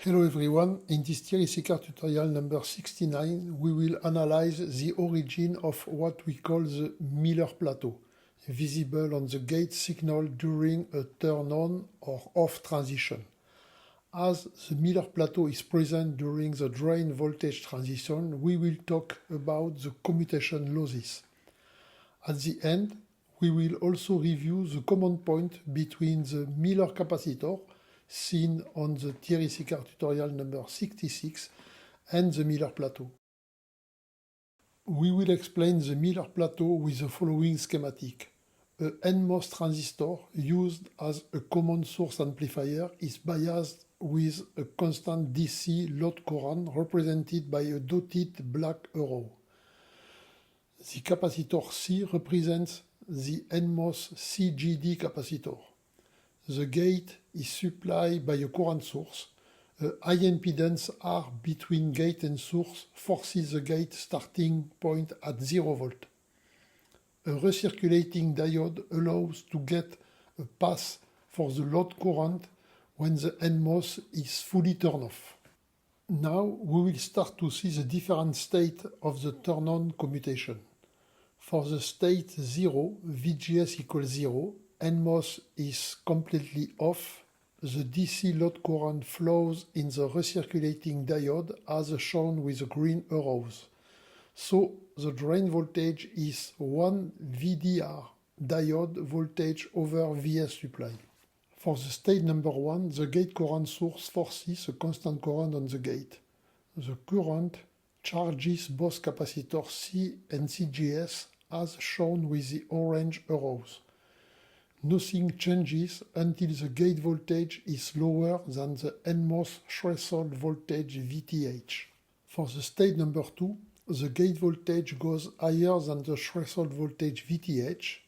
Hello everyone, in this Thierry Sicard tutorial number 69 we will analyze the origin of what we call the Miller plateau, visible on the gate signal during a turn-on or off transition. As the Miller plateau is present during the drain voltage transition, we will talk about the commutation losses. At the end, we will also review the common point between the Miller capacitor seen on the Thierry Sicard tutorial number 66 and the Miller plateau. We will explain the Miller plateau with the following schematic. A NMOS transistor used as a common source amplifier is biased with a constant DC load current represented by a dotted black arrow. The capacitor C represents the NMOS CGD capacitor. The gate is supplied by a current source. A high impedance R between gate and source forces the gate starting point at 0 volt. A recirculating diode allows to get a pass for the load current when the NMOS is fully turned off. Now we will start to see the different state of the turn-on commutation. For the state 0, VGS equals 0, NMOS is completely off. The DC load current flows in the recirculating diode as shown with the green arrows. So the drain voltage is 1 VDR diode voltage over VS supply. For the state number 1, the gate current source forces a constant current on the gate. The current charges both capacitor C and CGS as shown with the orange arrows. Nothing changes until the gate voltage is lower than the NMOS threshold voltage VTH. For the state number 2, the gate voltage goes higher than the threshold voltage VTH,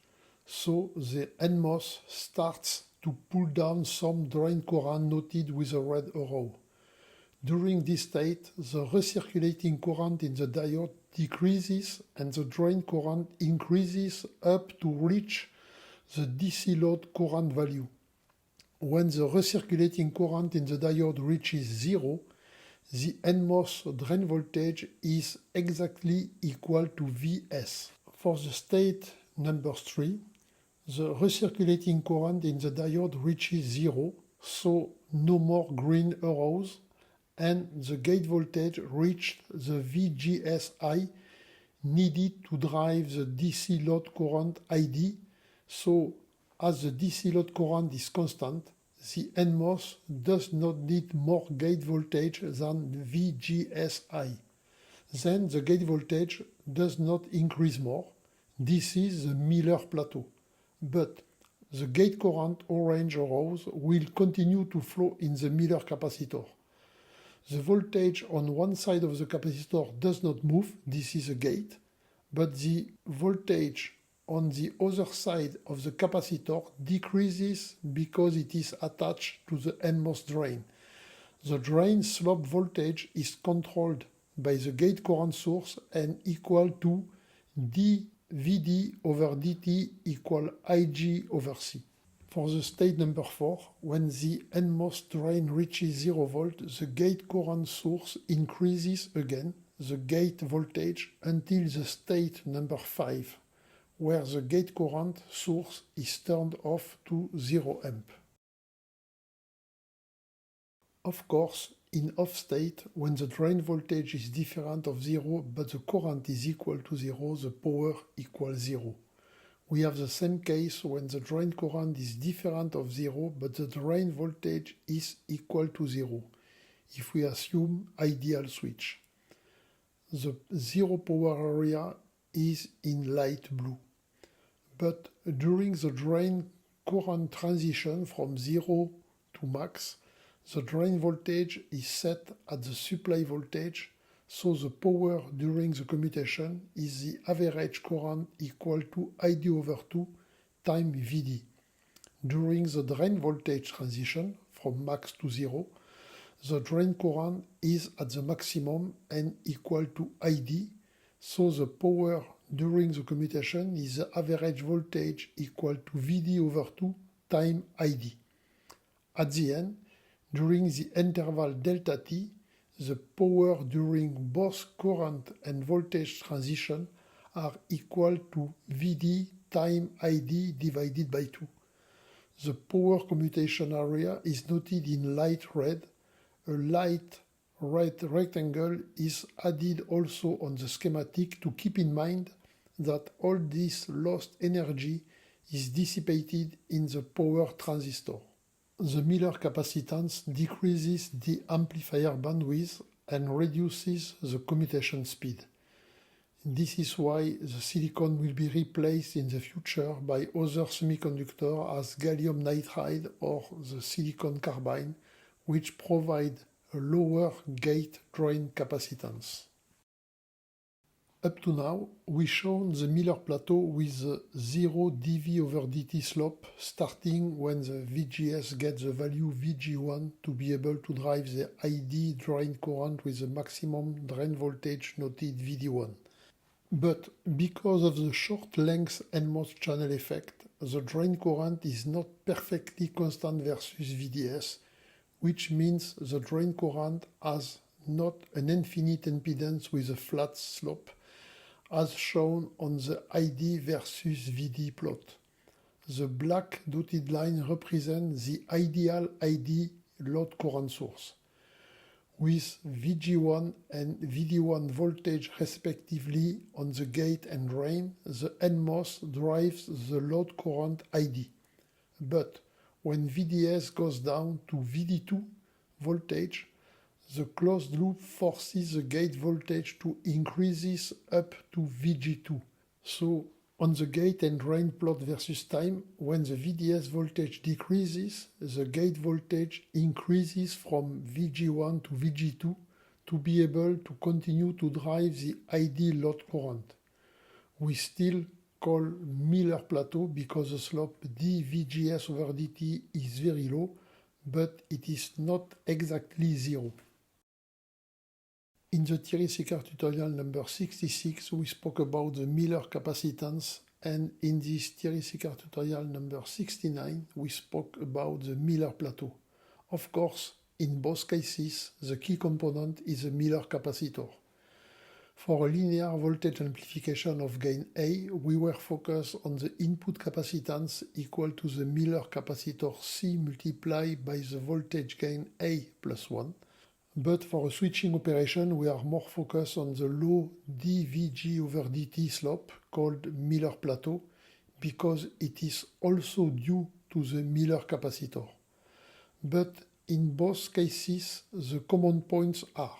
so the NMOS starts to pull down some drain current noted with a red arrow. During this state, the recirculating current in the diode decreases and the drain current increases up to reach the DC load current value. When the recirculating current in the diode reaches 0, the NMOS drain voltage is exactly equal to Vs. For the state number 3, the recirculating current in the diode reaches 0, so no more green arrows, and the gate voltage reached the VGSI needed to drive the DC load current ID. So, as the DC load current is constant, the NMOS does not need more gate voltage than VGSI. Then the gate voltage does not increase more. This is the Miller plateau. But the gate current orange arrows will continue to flow in the Miller capacitor. The voltage on one side of the capacitor does not move, this is a gate, but the voltage on the other side of the capacitor decreases because it is attached to the NMOS drain. The drain slope voltage is controlled by the gate current source and equal to dVd over dt equal Ig over C. For the state number 4, when the NMOS drain reaches 0 volt, the gate current source increases again the gate voltage until the state number 5. Where the gate current source is turned off to 0 amp. Of course, in off state, when the drain voltage is different of 0 but the current is equal to 0, the power equals 0. We have the same case when the drain current is different of 0 but the drain voltage is equal to 0, if we assume ideal switch. The 0 power area is in light blue. But during the drain current transition from 0 to max, the drain voltage is set at the supply voltage, so the power during the commutation is the average current equal to ID over 2 times Vd. During the drain voltage transition from max to 0, the drain current is at the maximum and equal to ID, so the power during the commutation is the average voltage equal to Vd over 2 times ID. At the end, During the interval delta t, the power during both current and voltage transition are equal to Vd time Id divided by 2. The power commutation area is noted in light red. A light red rectangle is added also on the schematic to keep in mind that all this lost energy is dissipated in the power transistor. The Miller capacitance decreases the amplifier bandwidth and reduces the commutation speed. This is why the silicon will be replaced in the future by other semiconductors as gallium nitride or the silicon carbide, which provide a lower gate-drain capacitance. Up to now, we've shown the Miller plateau with the 0 dV over dt slope starting when the VGS gets the value VG1 to be able to drive the ID drain current with the maximum drain voltage noted VD1. But because of the short length NMOS channel effect, the drain current is not perfectly constant versus VDS, which means the drain current has not an infinite impedance with a flat slope, as shown on the ID versus VD plot. The black dotted line represents the ideal ID load current source. With VG1 and VD1 voltage respectively on the gate and drain, the NMOS drives the load current ID. But when VDS goes down to VD2 voltage, the closed loop forces the gate voltage to increase up to VG2. So, on the gate and drain plot versus time, when the VDS voltage decreases, the gate voltage increases from VG1 to VG2 to be able to continue to drive the ID load current. We still call Miller plateau because the slope dVGS over dt is very low, but it is not exactly zero. In the Thierry Sicard tutorial number 66, we spoke about the Miller capacitance, and in this Thierry Sicard tutorial number 69, we spoke about the Miller plateau. Of course, in both cases, the key component is a Miller capacitor. For a linear voltage amplification of gain A, we were focused on the input capacitance equal to the Miller capacitor C multiplied by the voltage gain A plus 1. But for a switching operation, we are more focused on the low dVg over dt slope called Miller plateau because it is also due to the Miller capacitor. But in both cases, the common points are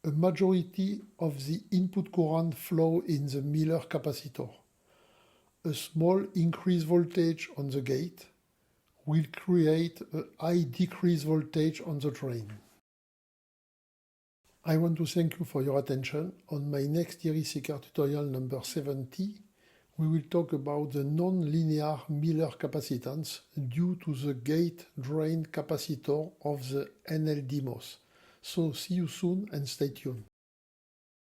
a majority of the input current flow in the Miller capacitor. A small increased voltage on the gate will create a high decreased voltage on the drain. I want to thank you for your attention. On my next Thierry Sicard tutorial number 70, we will talk about the non-linear Miller capacitance due to the gate-drain capacitor of the NLD MOS. So see you soon and stay tuned.